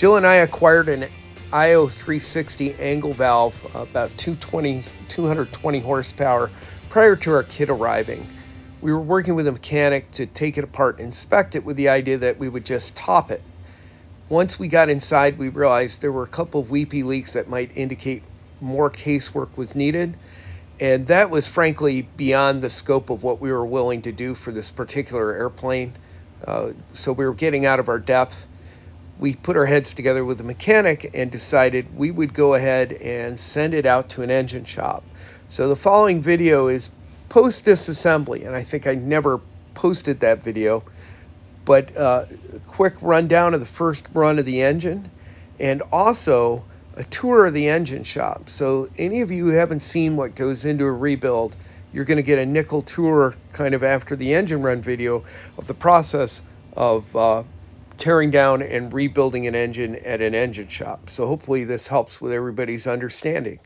Jill and I acquired an IO 360 angle valve, about 220 horsepower, prior to our kit arriving. We were working with a mechanic to take it apart and inspect it with the idea that we would just top it. Once we got inside, we realized there were a couple of weepy leaks that might indicate more casework was needed. And that was frankly beyond the scope of what we were willing to do for this particular airplane. So we were getting out of our depth. We put our heads together with the mechanic and decided we would go ahead and send it out to an engine shop. So the following video is post-disassembly, and I think I never posted that video, but a quick rundown of the first run of the engine, and also a tour of the engine shop. So any of you who haven't seen what goes into a rebuild, you're going to get a nickel tour kind of after the engine run video of the process of tearing down and rebuilding an engine at an engine shop. So hopefully this helps with everybody's understanding.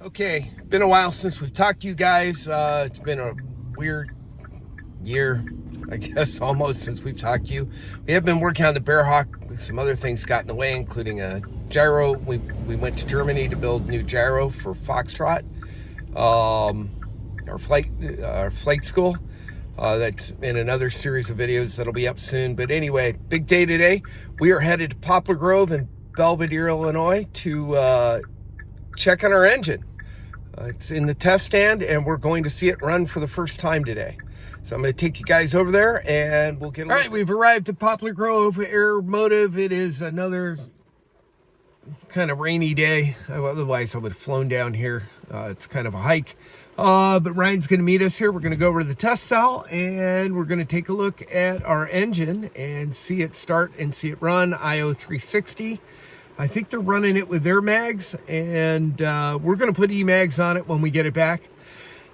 Okay, been a while since we've talked to you guys. It's been a weird year, I guess, almost, since we've talked to you. We have been working on the Bearhawk. Some other things got in the way, including a gyro. We went to Germany to build new gyro for Foxtrot, our flight school. That's in another series of videos that'll be up soon. But anyway, big day today. We are headed to Poplar Grove in Belvedere, Illinois to check on our engine. It's in the test stand, and we're going to see it run for the first time today. So I'm going to take you guys over there, and we'll get all right, we've arrived at Poplar Grove Aeromotive. It is another kind of rainy day. Otherwise, I would have flown down here. It's kind of a hike. But Ryan's going to meet us here. We're going to go over to the test cell, and we're going to take a look at our engine and see it start and see it run. IO 360. I think they're running it with their mags, and we're going to put E-mags on it when we get it back.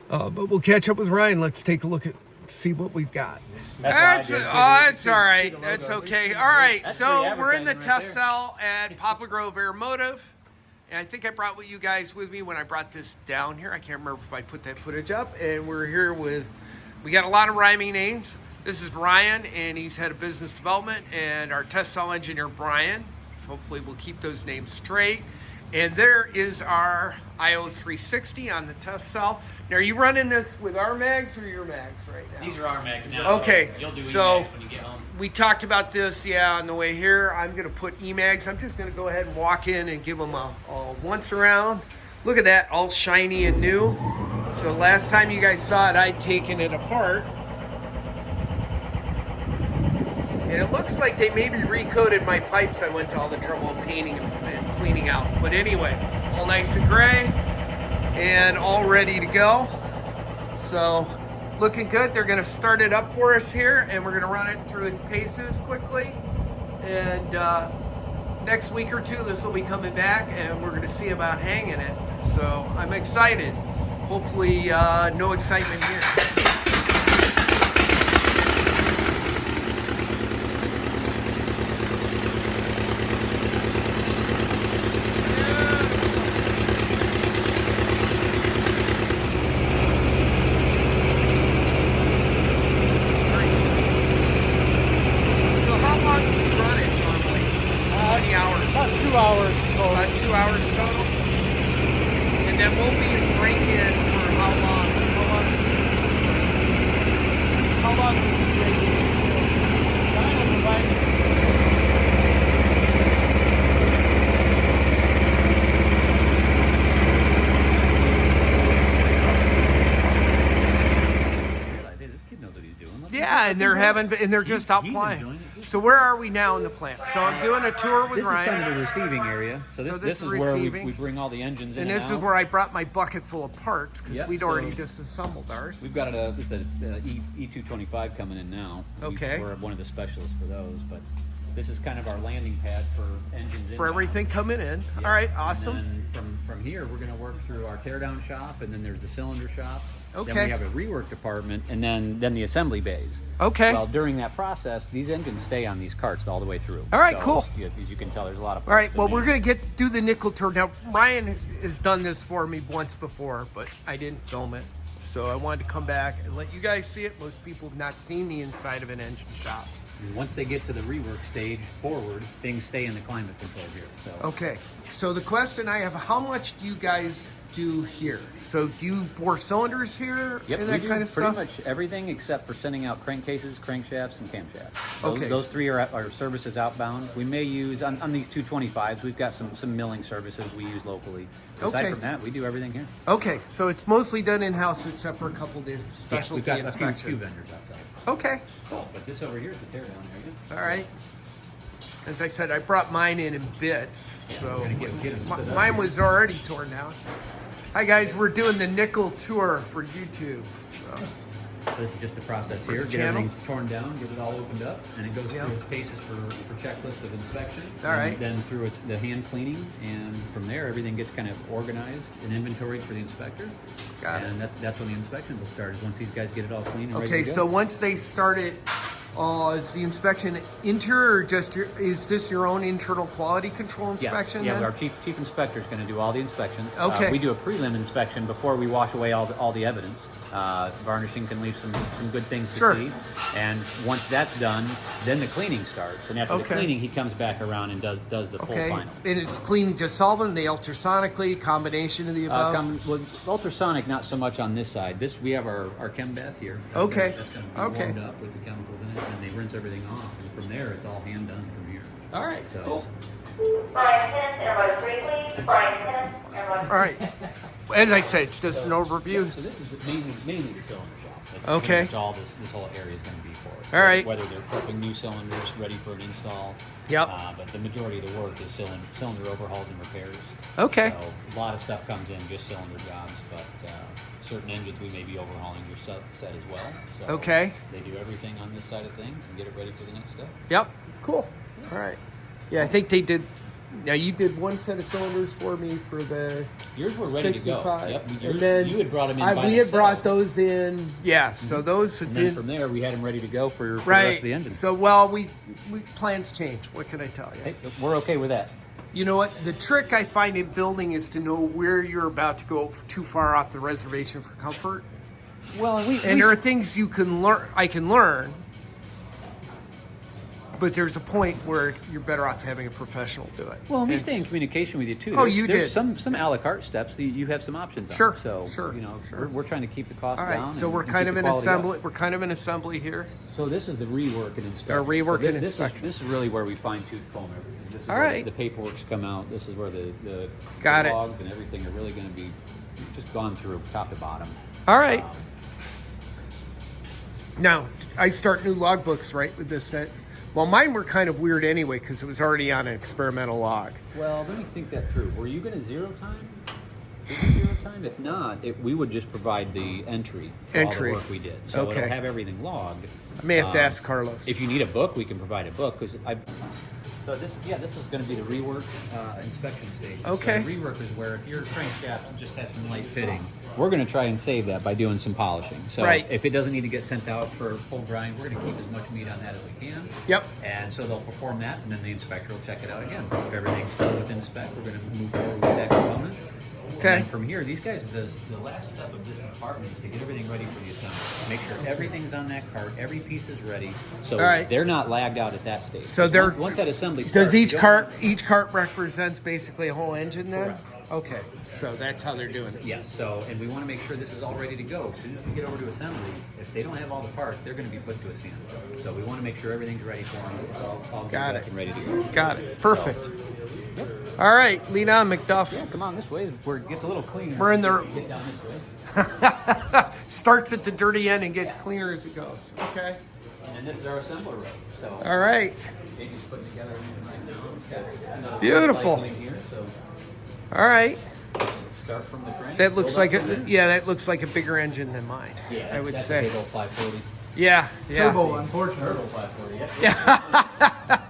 But we'll catch up with Ryan. Let's take a look at, see what we've got. It's all right. It's okay. All right, so we're in the test cell at Poplar Grove Aeromotive. And I think I brought you guys with me when I brought this down here. I can't remember if I put that footage up. And we're here with, we got a lot of rhyming names. This is Ryan, and he's head of business development, and our test cell engineer, Brian. So hopefully we'll keep those names straight. And there is our IO 360 on the test cell. Now, are you running this with our mags or your mags right now? These are our mags now. Okay, You'll do so E-mags when you get home. We talked about this, on the way here. I'm going to put E-mags. I'm just going to go ahead and walk in and give them a once around. Look at that, all shiny and new. So last time you guys saw it, I'd taken it apart. And it looks like they maybe recoated my pipes. I went to all the trouble of painting and cleaning out. But anyway, all nice and gray and all ready to go. So looking good. They're going to start it up for us here, and we're going to run it through its paces quickly. And next week or two, this will be coming back, and we're going to see about hanging it. So I'm excited. Hopefully no excitement here. About 2 hours total. And then we'll be in break-in for how long? How long will we break in? Yeah, and they're just out flying. So where are we now in the plant? So I'm doing a tour with Ryan. This is kind of the receiving area. So this is where we bring all the engines in and this is where I brought my bucket full of parts, because we'd already disassembled ours. We've got this E225 coming in now. Okay. We're one of the specialists for those, but this is kind of our landing pad for engines. For everything coming in. All right, awesome. And then from here, we're going to work through our teardown shop, and then there's the cylinder shop. Okay. Then we have a rework department, and then the assembly bays. Okay. Well, during that process, these engines stay on these carts all the way through. All right, cool. As you can tell, there's a lot of. All right, well, we're going to do the nickel tour. Now, Ryan has done this for me once before, but I didn't film it. So I wanted to come back and let you guys see it. Most people have not seen the inside of an engine shop. And once they get to the rework stage forward, things stay in the climate control here. So Okay, so the question I have, how much do you guys do here? So do you bore cylinders here yep, and we that do kind of pretty stuff? much everything except for sending out crankcases, crankshafts, and camshafts. Okay. Those three are our services outbound. We may use, on these 225s, we've got some milling services we use locally. Aside Okay. from that, we do everything here. Okay, so it's mostly done in-house except for a couple of specialty we've got inspections. a few vendors outside. Okay, But this over here is the teardown area. all right. As I said, I brought mine in bits, so We're gonna get 'em stood up mine here. was already torn down. Hi guys, we're doing the nickel tour for YouTube. So. So this is just the process here. Get Channel. everything torn down, get it all opened up, and it goes Yeah. through its paces for checklist of inspection. All and right. Then through the hand cleaning, and from there everything gets kind of organized and inventoried for the inspector. Got it. And that's when the inspections will start. Is once these guys get it all clean and ready Okay, to go. so once they start it, is the inspection interior or just is this your own internal quality control inspection? Yes. Yeah, then? our chief inspector is going to do all the inspections. Okay. We do a prelim inspection before we wash away all the evidence. Varnishing can leave some good things to Sure. see. And once that's done, then the cleaning starts. And after the Okay. cleaning, he comes back around and does the full Okay, final. and it's cleaning just solvent, the ultrasonically, combination of the above? Well, ultrasonic, not so much on this side. We have our chem bath here. Okay. That's going to be Okay. warmed up with the chemicals in it, and they rinse everything off. And from there, it's all hand done from here. All right, So- cool. Brian 10, Airline 3, please. Brian 10, Airline 3. All right. As I said, it's just an overview. So this is mainly the cylinder shop. That's Okay. pretty much all this whole area is going to be for. All right. Whether they're prepping new cylinders ready for an install. Yep. But the majority of the work is cylinder overhauls and repairs. Okay. So a lot of stuff comes in just cylinder jobs, but certain engines we may be overhauling your set as well. So Okay. They do everything on this side of things and get it ready for the next step. Yep, cool. All right. Yeah, I think they did. Now you did one set of cylinders for me for the Yours were ready to go. 65. Yep. And then you had brought them in. by we had brought themselves. those in. Yeah, so those had And then been from there, we had them ready to go for the rest right. of the engine. So well, we plans change. What can I tell you? Hey, we're okay with that. You know what? The trick I find in building is to know where you're about to go too far off the reservation for comfort. Well, And there are things you can learn. I can learn, but there's a point where you're better off having a professional do it. Well, we It's- stay in communication with you too. Oh, There's- you there's did. some a la carte steps that you have some options on. Sure, So sure, you know, sure. we're trying to keep the cost All down. right, so and- we're and kind keep of the in quality up. assembly. We're kind of in assembly here. So this is the rework and inspection. rework So and this inspection. Is, this is really where we fine tooth comb everything. This is All where right. the paperwork's come out. This is where the Got it. logs and everything are really going to be just gone through top to bottom. All right. Um, Now, I start new logbooks, right, with this set. Well, mine were kind of weird anyway because it was already on an experimental log. Well, let me think that through. Were you going to zero time? Did you zero time? If not, we would just provide the entry for Entry. all the work we did. So Okay. it'll have everything logged. I may have to Um, ask Carlos. If you need a book, we can provide a book because I. So this is going to be the rework inspection stage. Okay. So the rework is where if your crankshaft just has some light fitting, we're going to try and save that by doing some polishing. So Right. if it doesn't need to get sent out for full grind, we're going to keep as much meat on that as we can. Yep. And so they'll perform that, and then the inspector will check it out again. If everything's still within spec, we're going to move forward with that component. Okay. And then from here, these guys, the last step of this department is to get everything ready for the assembly. Make sure everything's on that cart, every piece is ready, so All right. they're not lagged out at that stage. So they're- once that assembly Does starts, each you don't cart want- each cart represents basically a whole engine then? Correct. Okay, so that's how they're doing it. Yes. So, and we want to make sure this is all ready to go. As soon as we get over to assembly, if they don't have all the parts, they're going to be put to a standstill. So we want to make sure everything's ready for them. It's all Got geared it. up and ready to go. Got it. Perfect. Yep. All right, lead on, McDuff. Yeah, come on this way. Where it gets a little cleaner. We're in there. Get down this way. Starts at the dirty end and gets cleaner as it goes. Okay. And then this is our assembler row. So All right. Jason's putting together everything right now. It's got Beautiful. light here, so All right. start from the crank. That looks build like up from there. that looks like a bigger engine than mine. Yeah, I would that's say. a big old 540. Yeah, yeah. Turbo, unfortunately. Turbo 540. Yep.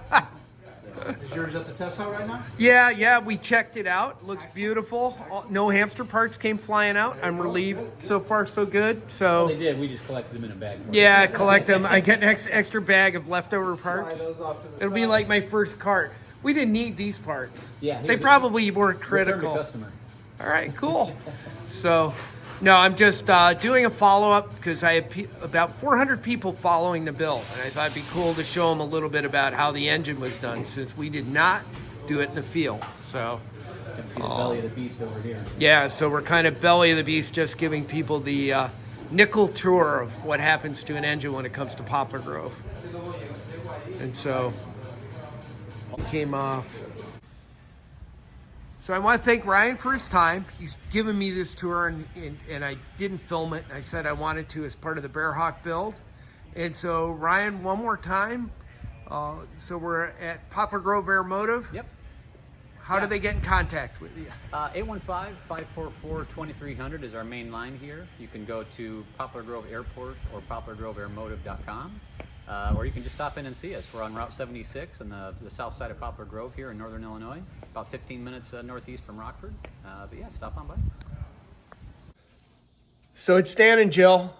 Is yours at the test out right now? Yeah, we checked it out. Looks beautiful. No hamster parts came flying out. I'm relieved. So far, so good. Well, So, they did. We just collected them in a bag. for you. yeah, collect them. I get an extra bag of leftover parts. Slide those off to the It'll be side. like my first cart. We didn't need these parts. Yeah, They probably weren't Return to critical. customer. All right, cool. So, No, I'm just doing a follow-up because I have about 400 people following the build, and I thought it'd be cool to show them a little bit about how the engine was done, since we did not do it in the field. So, You can see the belly of the beast over here. yeah, so we're kind of belly of the beast, just giving people the nickel tour of what happens to an engine when it comes to Poplar Grove. And so, it came off. So I want to thank Ryan for his time. He's given me this tour, and I didn't film it. I said I wanted to as part of the Bearhawk build. And so, Ryan, one more time. So we're at Poplar Grove Aeromotive. Yep. How do they get in contact with you? 815-544-2300 is our main line here. You can go to Poplar Grove Airport or poplargroveaeromotive.com. Or you can just stop in and see us. We're on Route 76 on the south side of Poplar Grove here in northern Illinois, about 15 minutes northeast from Rockford. But yeah, stop on by. So it's Dan and Jill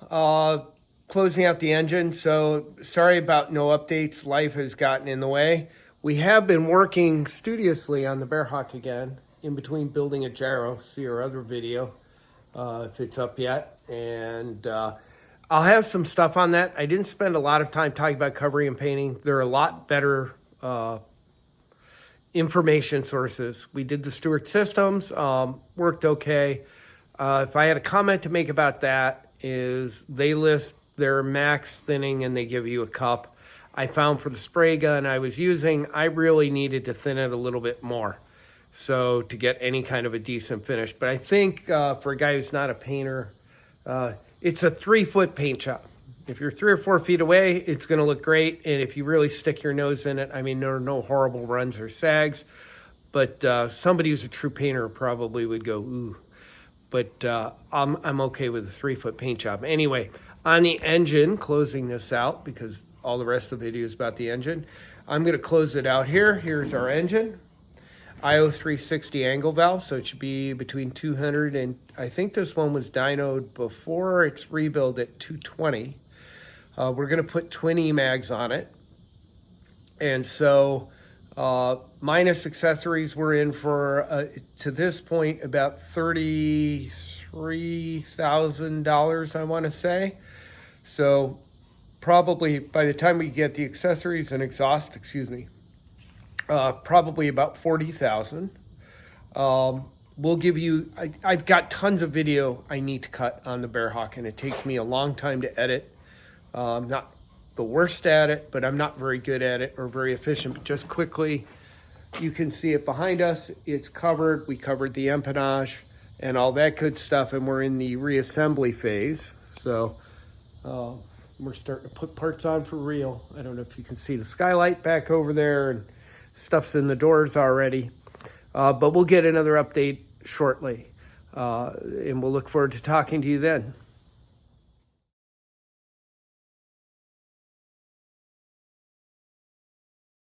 closing out the engine. So sorry about no updates. Life has gotten in the way. We have been working studiously on the Bearhawk again, in between building a gyro. See our other video if it's up yet. And I'll have some stuff on that. I didn't spend a lot of time talking about covering and painting. There are a lot better information sources. We did the Stewart systems, worked okay. If I had a comment to make about that, is they list their max thinning and they give you a cup. I found for the spray gun I was using, I really needed to thin it a little bit more, so to get any kind of a decent finish. But I think for a guy who's not a painter, it's a 3-foot paint job. If you're 3 or 4 feet away, it's going to look great. And if you really stick your nose in it, I mean, there are no horrible runs or sags. But somebody who's a true painter probably would go, ooh. But I'm okay with a 3-foot paint job. Anyway, on the engine, closing this out because all the rest of the video is about the engine. I'm going to close it out here. Here's our engine. IO 360 angle valve, so it should be between 200 and, I think this one was dynoed before it's rebuilt at 220. We're going to put twin E-mags on it. And so minus accessories, we're in for, to this point, about $33,000, I want to say. So probably by the time we get the accessories and exhaust, probably about 40,000. We'll give you, I've got tons of video I need to cut on the Bearhawk, and it takes me a long time to edit. I'm not the worst at it, but I'm not very good at it or very efficient. But just quickly, you can see it behind us. It's covered. We covered the empennage and all that good stuff, and we're in the reassembly phase. So we're starting to put parts on for real. I don't know if you can see the skylight back over there, and stuff's in the doors already. But we'll get another update shortly. And we'll look forward to talking to you then.